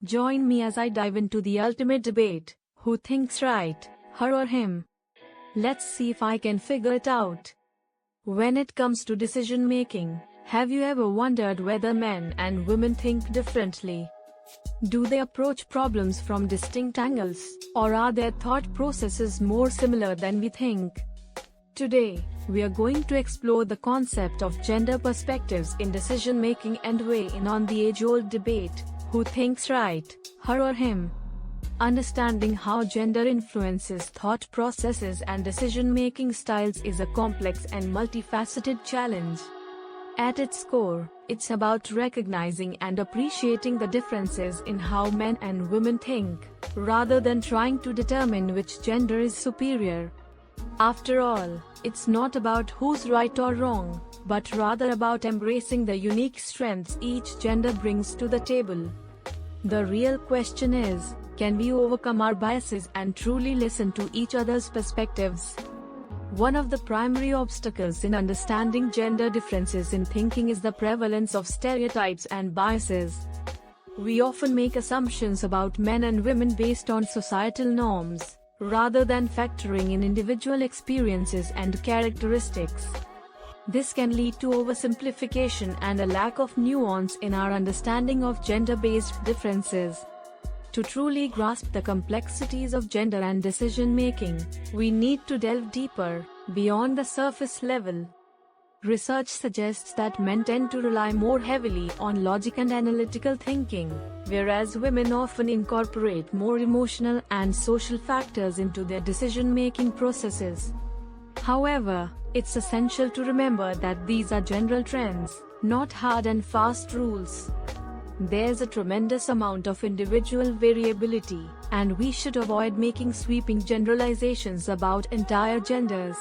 Join me as I dive into the ultimate debate: who thinks right, her or him? Let's see if I can figure it out. When it comes to decision making, have you ever wondered whether men and women think differently? Do they approach problems from distinct angles, or are their thought processes more similar than we think? Today, we are going to explore the concept of gender perspectives in decision making and weigh in on the age-old debate: who thinks right, her or him? Understanding how gender influences thought processes and decision-making styles is a complex and multifaceted challenge. At its core, it's about recognizing and appreciating the differences in how men and women think, rather than trying to determine which gender is superior. After all, it's not about who's right or wrong, but rather about embracing the unique strengths each gender brings to the table. The real question is, can we overcome our biases and truly listen to each other's perspectives? One of the primary obstacles in understanding gender differences in thinking is the prevalence of stereotypes and biases. We often make assumptions about men and women based on societal norms, rather than factoring in individual experiences and characteristics. This can lead to oversimplification and a lack of nuance in our understanding of gender-based differences. To truly grasp the complexities of gender and decision-making, we need to delve deeper, beyond the surface level. Research suggests that men tend to rely more heavily on logic and analytical thinking, whereas women often incorporate more emotional and social factors into their decision-making processes. However, it's essential to remember that these are general trends, not hard and fast rules. There's a tremendous amount of individual variability, and we should avoid making sweeping generalizations about entire genders.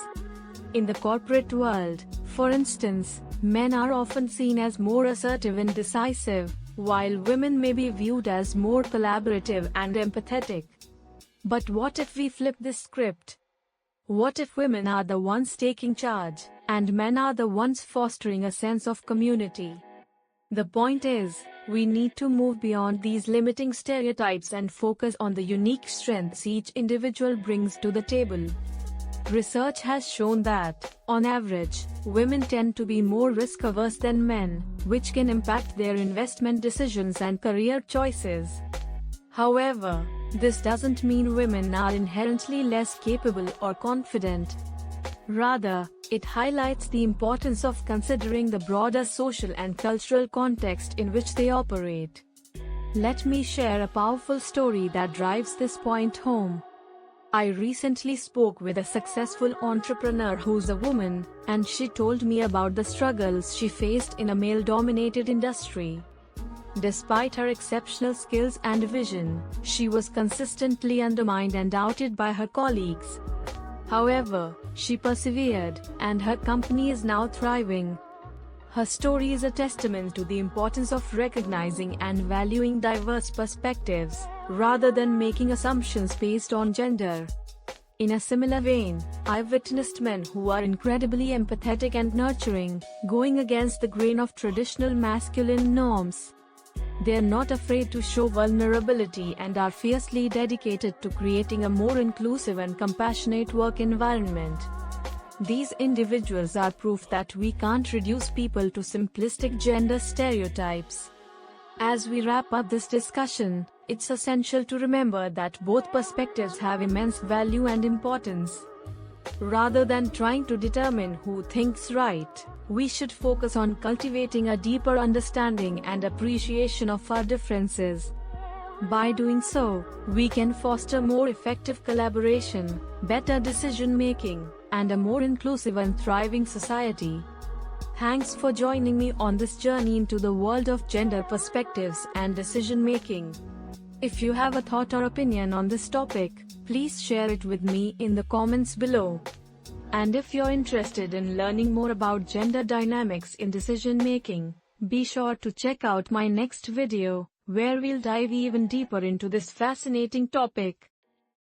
In the corporate world, for instance, men are often seen as more assertive and decisive, while women may be viewed as more collaborative and empathetic. But what if we flip this script? What if women are the ones taking charge, and men are the ones fostering a sense of community? The point is, we need to move beyond these limiting stereotypes and focus on the unique strengths each individual brings to the table. Research has shown that, on average, women tend to be more risk-averse than men, which can impact their investment decisions and career choices. However, this doesn't mean women are inherently less capable or confident. Rather, it highlights the importance of considering the broader social and cultural context in which they operate. Let me share a powerful story that drives this point home. I recently spoke with a successful entrepreneur who's a woman, and she told me about the struggles she faced in a male-dominated industry. Despite her exceptional skills and vision, she was consistently undermined and doubted by her colleagues. However, she persevered, and her company is now thriving. Her story is a testament to the importance of recognizing and valuing diverse perspectives, rather than making assumptions based on gender. In a similar vein, I've witnessed men who are incredibly empathetic and nurturing, going against the grain of traditional masculine norms. They're not afraid to show vulnerability and are fiercely dedicated to creating a more inclusive and compassionate work environment. These individuals are proof that we can't reduce people to simplistic gender stereotypes. As we wrap up this discussion, it's essential to remember that both perspectives have immense value and importance. Rather than trying to determine who thinks right, we should focus on cultivating a deeper understanding and appreciation of our differences. By doing so, we can foster more effective collaboration, better decision-making, and a more inclusive and thriving society. Thanks for joining me on this journey into the world of gender perspectives and decision-making. If you have a thought or opinion on this topic, please share it with me in the comments below. And if you're interested in learning more about gender dynamics in decision-making, be sure to check out my next video, where we'll dive even deeper into this fascinating topic.